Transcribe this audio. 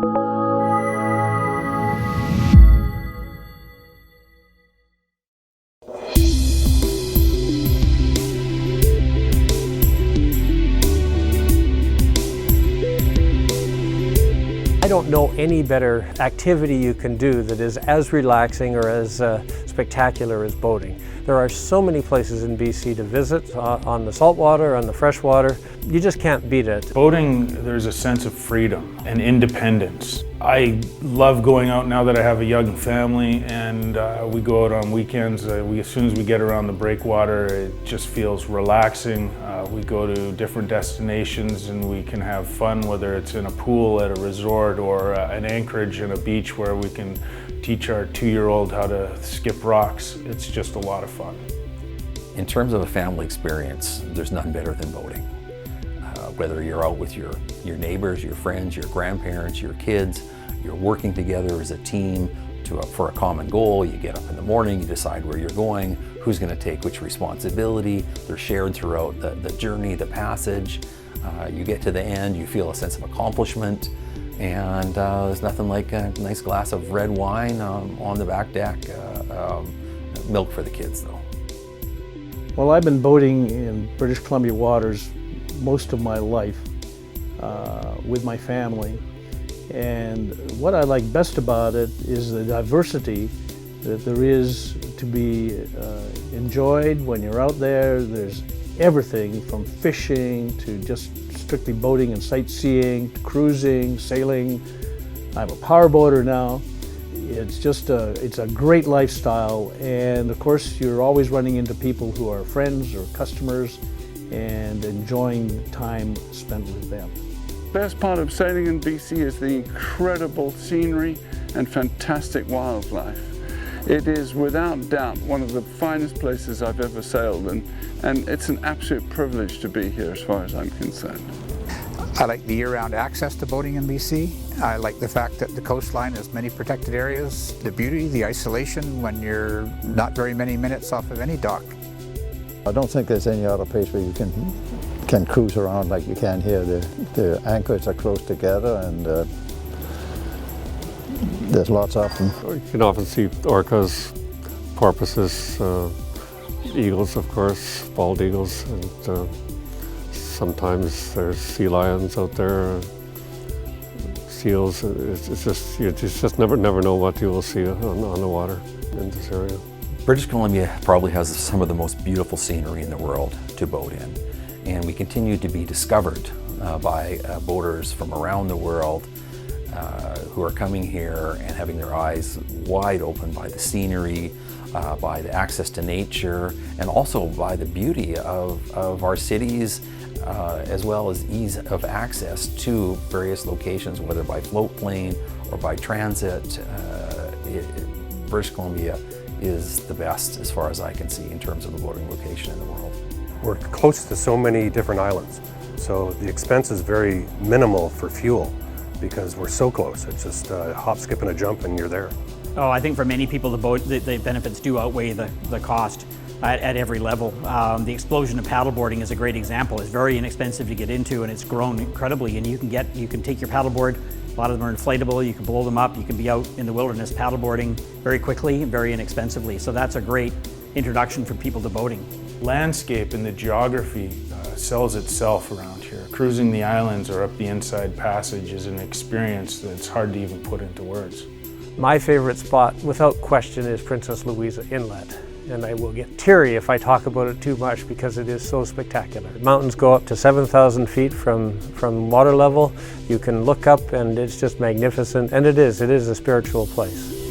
I don't know any better activity you can do that is as relaxing or as spectacular as boating. There are so many places in BC to visit on the saltwater, on the freshwater. You just can't beat it. Boating, there's a sense of freedom and independence. I love going out now that I have a young family, and we go out on weekends. As soon as we get around the breakwater, it just feels relaxing. We go to different destinations and we can have fun, whether it's in a pool at a resort or an anchorage and a beach where we can teach our 2-year-old how to skip rocks. It's just a lot of fun. In terms of a family experience, there's none better than boating. Whether you're out with your neighbors, your friends, your grandparents, your kids, you're working together as a team for a common goal. You get up in the morning, you decide where you're going, who's going to take which responsibility. They're shared throughout the journey, the passage. You get to the end, you feel a sense of accomplishment, and there's nothing like a nice glass of red wine on the back deck. Milk for the kids, though. Well, I've been boating in British Columbia waters most of my life with my family, and what I like best about it is the diversity that there is to be enjoyed when you're out there. There's everything from fishing to just strictly boating and sightseeing, to cruising, sailing. I'm a powerboater now. It's just it's a great lifestyle, and of course you're always running into people who are friends or customers and enjoying time spent with them. The best part of sailing in BC is the incredible scenery and fantastic wildlife. It is without doubt one of the finest places I've ever sailed, and it's an absolute privilege to be here as far as I'm concerned. I like the year-round access to boating in BC. I like the fact that the coastline has many protected areas, the beauty, the isolation when you're not very many minutes off of any dock. I don't think there's any other place where you can cruise around like you can here. The anchors are close together, and there's lots of them. You can often see orcas, porpoises, eagles, of course, bald eagles, and sometimes there's sea lions out there, seals. You just never know what you will see on the water in this area. British Columbia probably has some of the most beautiful scenery in the world to boat in, and we continue to be discovered by boaters from around the world who are coming here and having their eyes wide open by the scenery, by the access to nature, and also by the beauty of our cities, as well as ease of access to various locations, whether by float plane or by transit. British Columbia is the best, as far as I can see, in terms of a boating location in the world. We're close to so many different islands, so the expense is very minimal for fuel because we're so close. It's just a hop, skip, and a jump, and you're there. Oh, I think for many people the benefits do outweigh the cost at every level. The explosion of paddleboarding is a great example. It's very inexpensive to get into, and it's grown incredibly. And you can take your paddleboard. A lot of them are inflatable. You can blow them up. You can be out in the wilderness paddleboarding very quickly and very inexpensively. So that's a great introduction for people to boating. Landscape and the geography sells itself around here. Cruising the islands or up the Inside Passage is an experience that's hard to even put into words. My favorite spot, without question, is Princess Louisa Inlet. And I will get teary if I talk about it too much because it is so spectacular. Mountains go up to 7,000 feet from water level. You can look up and it's just magnificent, and it is a spiritual place.